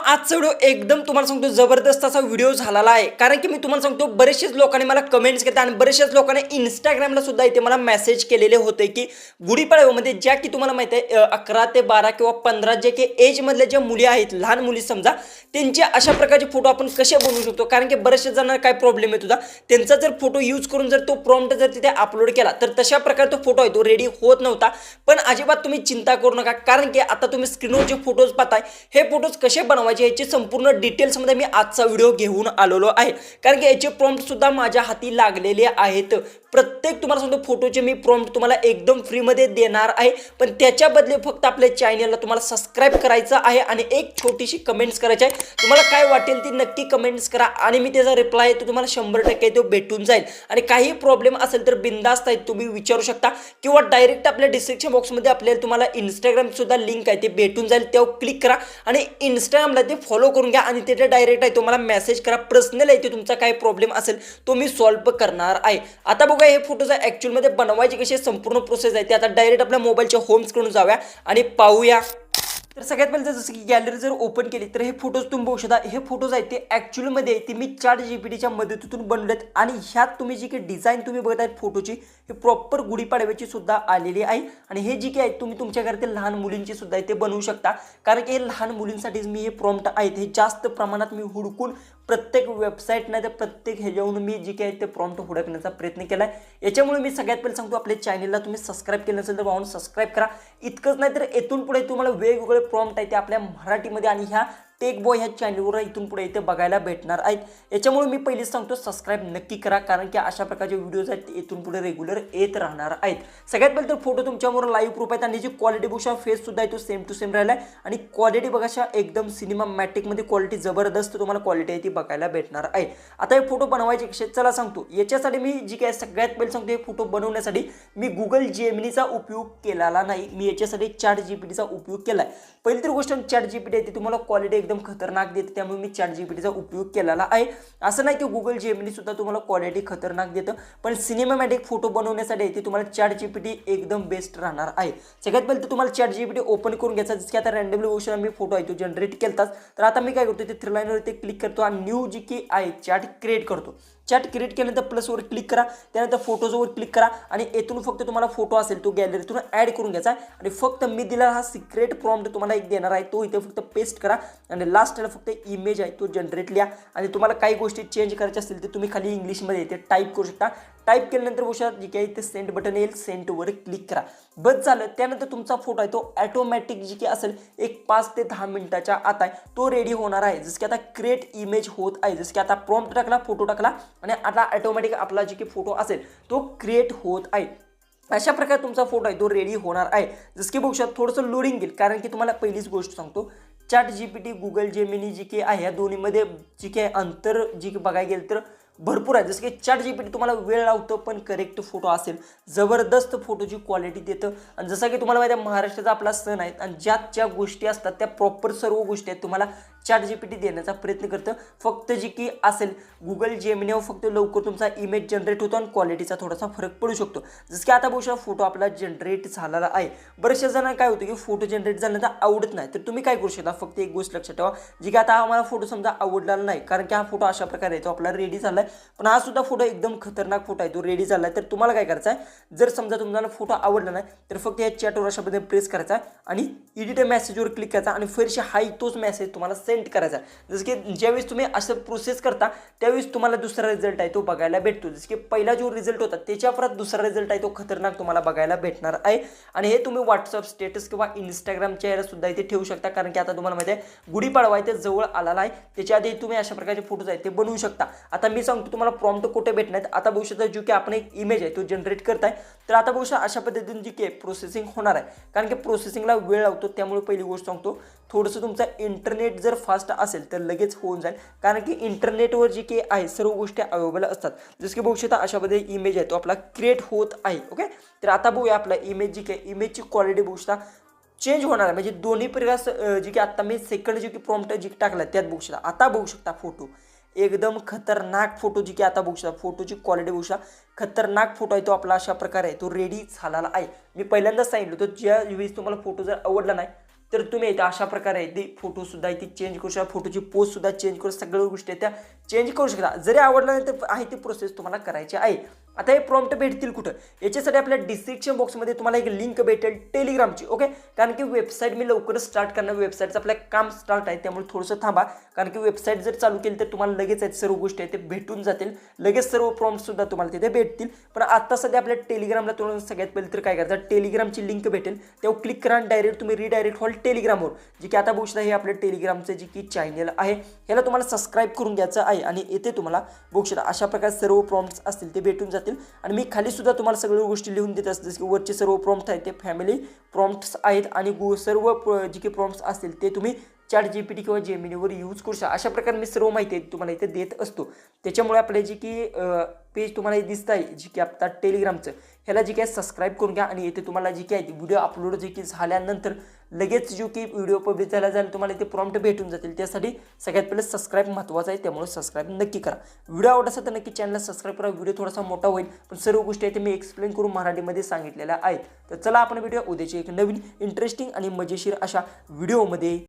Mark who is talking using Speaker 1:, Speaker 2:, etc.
Speaker 1: आजचा व्हिडिओ एकदम तुम्हाला सांगतो जबरदस्त असा व्हिडिओ झालेला आहे. कारण की मी तुम्हाला सांगतो बरेचसेच लोकांनी मला कमेंट्स केल्या आणि बरेचशाच लोकांनी Instagramला सुद्धा इथे मला मेसेज केलेले होते की गुढीपाडव्यामध्ये ज्या की तुम्हाला माहिती आहे 11 ते 12 किंवा 15 जे की एजमधल्या ज्या मुली आहेत, लहान मुली समजा, त्यांचे अशा प्रकारचे फोटो आपण कसे बनवू शकतो. कारण की बरेचशा जणांना काय प्रॉब्लेम येत होता, त्यांचा जर फोटो यूज करून जर तो प्रॉम्प्ट जर तिथे अपलोड केला तर तशा प्रकारे तो फोटो आहे तो रेडी होत नव्हता. पण अजिबात तुम्ही चिंता करू नका, कारण की आता तुम्ही स्क्रीनवर जे फोटोज पाहताय हे फोटोज कसे बनवायचे याची संपूर्ण डिटेल्समध्ये मी आजचा व्हिडिओ घेऊन आलेलो आहे. कारण की याचे प्रॉम्प्ट सुद्धा माझ्या हाती लागलेले आहेत. प्रत्येक तुम्हाला सांगतो फोटोचे मी प्रॉम्प्ट तुम्हाला एकदम फ्रीमध्ये देणार आहे. पण त्याच्या बदले फक्त आपल्या चॅनलला तुम्हाला सबस्क्राईब करायचं आहे आणि एक छोटीशी कमेंट्स करायची आहे. तुम्हाला काय वाटेल ती नक्की कमेंट्स करा आणि मी त्याचा रिप्लाय तो तुम्हाला 100% तो भेटून जाईल. आणि काही प्रॉब्लेम असेल तर बिंदास्त आहे तुम्ही विचारू शकता किंवा डायरेक्ट आपल्या डिस्क्रिप्शन बॉक्समध्ये आपल्याला तुम्हाला इंस्टाग्राम सुद्धा लिंक आहे ते भेटून जाईल. त्यावर क्लिक करा आणि इंस्टाग्रामला ते फॉलो करून घ्या आणि तिथे डायरेक्ट आहे तुम्हाला मेसेज करा. पर्सनल आहे ते तुमचा काय प्रॉब्लेम असेल तो मी सॉल्व्ह करणार आहे. आता बघा हे फोटोज ॲक्च्युअलमध्ये बनवायची कशी संपूर्ण प्रोसेस आहे ते आता डायरेक्ट आपल्या मोबाईलच्या होम स्क्रीनवर जाऊया आणि पाहूया. तर सगळ्यात पहिले जसं की गॅलरी जर ओपन केली तर हे फोटोज तुम्ही बघू शकता. हे फोटोज आहेत ते ॲक्च्युअलमध्ये ते मी ChatGPTच्या मदतीतून बनवलेत आणि ह्यात तुम्ही जी काही डिझाईन तुम्ही बघत आहेत फोटोची हे प्रॉपर गुढीपाडव्याची सुद्धा आलेली आहे. आणि हे जी काही आहेत तुम्ही तुमच्या घरातील लहान मुलींची सुद्धा ते बनवू शकता. कारण की हे लहान मुलींसाठीच मी हे प्रॉम्प्ट आहेत हे जास्त प्रमाणात मी हुडकून प्रत्येक वेबसाईट नाही तर प्रत्येक ह्याच्यावरून मी जी काही ते प्रॉम्प्ट हुडकण्याचा प्रयत्न केला आहे. याच्यामुळे मी सगळ्यात पहिले सांगतो आपल्या चॅनलला तुम्ही सबस्क्राईब केलं नसेल तर पाहून सबस्क्राईब करा. इतकंच नाही तर इथून पुढे तुम्हाला वेगवेगळे प्रॉम्प्ट आहे ते आपल्या मराठीमध्ये आणि ह्या टेक बॉय ह्या चॅनलवर इथून पुढे इथे बघायला भेटणार आहेत. याच्यामुळे मी पहिलेच सांगतो सबस्क्राईब नक्की करा, कारण की अशा प्रकारचे व्हिडिओज आहेत ते इथून पुढे रेग्युलर येत राहणार आहेत. सगळ्यात पहिले तर फोटो तुमच्यावर लाईव्ह प्रूफ आहेत आणि जी क्वालिटी बघा फेस सुद्धा आहे तो सेम टू सेम राहिला आहे आणि क्वालिटी बघा एकदम सिनेमॅटिकमध्ये क्वालिटी जबरदस्त तुम्हाला क्वालिटी आहे ती बघायला भेटणार आहे. आता हे फोटो बनवायचे कसे चला सांगतो. याच्यासाठी मी जी काय सगळ्यात पहिले सांगतो हे फोटो बनवण्यासाठी मी गुगल जेमिनीचा उपयोग केलेला नाही. मी याच्यासाठी ChatGPTचा उपयोग केला आहे. पहिली तर गोष्ट ChatGPT आहे ती तुम्हाला क्वालिटी एकदम खतरनाक देते, त्यामुळे मी ChatGPTचा उपयोग केलेला आहे. असं नाही की गुगल जेमिनी सुद्धा तुम्हाला क्वालिटी खतरनाक देतं, पण सिनेमॅटिक फोटो बनवण्यासाठी ते तुम्हाला ChatGPT एकदम बेस्ट राहणार आहे. सगळ्यात पहिले तर तुम्हाला ChatGPT ओपन करून घ्यायचा. जसं की आता रँडमली गोष्ट मी फोटो आहे तो जनरेट केलताच. तर आता मी काय करतो ते थ्री लाईनवर ते क्लिक करतो आणि न्यू जी की आहे चॅट क्रिएट करतो. चॅट क्रिएट केल्यानंतर प्लसवर क्लिक करा, त्यानंतर फोटोजवर क्लिक करा आणि येथून फक्त तुम्हाला फोटो असेल तो गॅलरीतून ॲड करून घ्यायचा आणि फक्त मी दिला हा सिक्रेट प्रॉम्प्ट तुम्हाला एक देणार आहे तो इथे फक्त पेस्ट करा आणि लास्टला फक्त इमेज आहे तो जनरेट लिहा आणि तुम्हाला काही गोष्टी चेंज करायच्या असतील तर तुम्ही खाली इंग्लिशमध्ये ते टाईप करू शकता. टाईप केल्यानंतर गोष्ट जी काही ते सेंड बटन येईल सेंडवर क्लिक करा. बस झालं. त्यानंतर तुमचा फोटो आहे तो ॲटोमॅटिक जी की असेल एक 5 ते 10 मिनिटाच्या आत आहे तो रेडी होणार आहे. जसं की आता क्रिएट इमेज होत आहे. जसं की आता प्रॉम्प्ट टाकला, फोटो टाकला आणि आता ऑटोमॅटिक आपला जी की फोटो असेल तो क्रिएट होत आहे. अशा प्रकारे तुमचा फोटो आहे तो रेडी होणार आहे. जसं की बघू शकता थोडंसं लोडिंग घेईल, कारण की तुम्हाला पहिलीच गोष्ट सांगतो ChatGPT गुगल जेमिनी जी की आहे या दोन्हीमध्ये जी की अंतर जी की बघायला गेलं तर भरपूर आहे. जसं की ChatGPT तुम्हाला वेळ लावतं पण करेक्ट फोटो असेल जबरदस्त फोटोची क्वालिटी देतं. आणि जसं की तुम्हाला माहिती आहे महाराष्ट्राचा आपला सण आहे आणि ज्या गोष्टी असतात त्या प्रॉपर सर्व गोष्टी आहेत तुम्हाला ChatGPT देण्याचा प्रयत्न करतं. फक्त जी की असेल गुगल जेमिनीवर फक्त लवकर तुमचा इमेज जनरेट होतो आणि क्वालिटीचा थोडासा फरक पडू शकतो. जसं की आता बघू शकता फोटो आपला जनरेट झालेला आहे. बऱ्याचशा जणांना काय होतं की फोटो जनरेट झाल्यानंतर आवडत नाही, तर तुम्ही काय करू शकता फक्त एक गोष्ट लक्षात ठेवा जी की आता आम्हाला फोटो समजा आवडलेला नाही, कारण की हा फोटो अशा प्रकारे तो आपला रेडी झाला आहे. पण हा सुद्धा फोटो एकदम खतरनाक फोटो आहे तो रेडी झाला आहे. तर तुम्हाला काय करायचं आहे, जर समजा तुम्हाला फोटो आवडला नाही तर फक्त या चॅटवर अशा पद्धतीने प्रेस करायचा आहे आणि एडिट मेसेजवर क्लिक करायचा आणि फिरशी हाई तोच मेसेज तुम्हाला सेंड करायचा. जसं की ज्यावेळेस तुम्ही असं प्रोसेस करता त्यावेळेस तुम्हाला दुसरा रिझल्ट आहे तो बघायला भेटतो. जसं की पहिला जो रिझल्ट होता त्याच्या परत दुसरा रिझल्ट आहे तो खतरनाक तुम्हाला बघायला भेटणार आहे. आणि हे तुम्ही व्हॉट्सअप स्टेटस किंवा इंस्टाग्रामच्या याला सुद्धा इथे ठेवू शकता, कारण की आता तुम्हाला माहिती आहे गुढीपाडवा आहे ते जवळ आलेला आहे. त्याच्या आधी तुम्ही अशा प्रकारचे फोटोज आहेत ते बनवू शकता. आता मी सांगतो तुम्हाला प्रॉम्प्ट कुठे भेटणार. आता बघू शकता जो की आपण एक इमेज आहे तो जनरेट करताय. तर आता बघू शकता अशा पद्धतीने जी की प्रोसेसिंग होणार आहे, कारण की प्रोसेसिंगला वेळ लावतो. त्यामुळे पहिली गोष्ट सांगतो थोडंसं तुमचा इंटरनेट जर फास्ट असेल तर लगेच होऊन जाईल, कारण की इंटरनेटवर जी की आहे सर्व गोष्टी अवेलेबल असतात. जसं की बघू शकता अशा पद्धतीने इमेज आहे तो आपला क्रिएट होत आहे. ओके, तर आता बघूया आपला इमेज जी की इमेजची क्वालिटी बघू शकता चेंज होणार आहे. म्हणजे दोन्ही प्रकार जी की आता मी सेकंड जी की प्रॉम्प्ट जी टाकला त्यात बघू शकता. आता बघू शकता फोटो एकदम खतरनाक फोटो जी की आता बघू शकता फोटोची क्वालिटी बघू शकता खतरनाक फोटो आहे तो आपला अशा प्रकारे आहे तो रेडी झालेला आहे. मी पहिल्यांदाच सांगितलं होतं ज्या वेळेस तुम्हाला फोटो जर आवडला नाही तर तुम्ही इथे अशा प्रकारे इथे फोटोसुद्धा इथे चेंज करू शकता, फोटोची पोजसुद्धा चेंज करू, सगळ्या गोष्टी त्या चेंज करू शकता. जरी आवडला नाही तर आहे ती प्रोसेस तुम्हाला करायची आहे. आता हे प्रॉम्प्ट भेटतील कुठं, याच्यासाठी आपल्या डिस्क्रिप्शन बॉक्समध्ये तुम्हाला एक लिंक भेटेल टेलिग्रामची. ओके, कारण की वेबसाईट मी लवकरच स्टार्ट करणार, वेबसाईटचं आपलं काम स्टार्ट आहे, त्यामुळे थोडंसं थांबा. कारण की वेबसाईट जर चालू केली तर तुम्हाला लगेच आहेत सर्व गोष्टी आहेत ते भेटून जातील, लगेच सर्व प्रॉम्प्टसुद्धा तुम्हाला तिथे भेटतील. पण आता सध्या आपल्या टेलिग्रामला तुम्हाला सगळ्यात पहिले तर काय करायचं, टेलिग्रामची लिंक भेटेल, तेव्हा क्लिक करा आणि डायरेक्ट तुम्ही रिडायरेक्ट व्हाल टेलिग्रामवर, जे की आता बघू शकता हे आपल्या टेलिग्रामचं जे की चॅनल आहे, ह्याला तुम्हाला सबस्क्राईब करून घ्यायचं आहे. आणि येथे तुम्हाला बघू शकता अशा प्रकारे सर्व प्रॉम्प्ट्स असतील ते भेटून जातील. आणि मी खाली सुद्धा तुम्हाला सगळ्या गोष्टी लिहून देत असते, जसं की वरचे सर्व प्रॉम्प्ट आहेत ते फॅमिली प्रॉम्प्ट्स आहेत आणि सर्व जे काही प्रॉम्प्ट्स असतील ते तुम्ही ChatGPT किंवा जेमिनीवर यूज करू शकता. अशा प्रकारे मी सर्व माहिती तुम्हाला इथे देत असतो. त्याच्यामुळे आपले जे की पेज तुम्हाला दिसत आहे जे की आता टेलिग्रामचं, ह्याला जे काय सबस्क्राईब करून घ्या. आणि इथे तुम्हाला जे काय व्हिडिओ अपलोड जे की झाल्यानंतर लगेच जो की व्हिडिओ पब्लिश झाला तुम्हाला इथे प्रॉम्प्ट भेटून जातील. त्यासाठी सगळ्यात पहिले सबस्क्राईब महत्त्वाचं आहे, त्यामुळे सबस्क्राईब नक्की करा. व्हिडिओ आवडत असेल तर नक्की चॅनलला सबस्क्राईब करा. व्हिडिओ थोडासा मोठा होईल पण सर्व गोष्टी आहेत मी एक्सप्लेन करून मराठीमध्ये सांगितलेल्या आहेत. तर चला आपण व्हिडिओ उद्याची एक नवीन इंटरेस्टिंग आणि मजेशीर अशा व्हिडिओमध्ये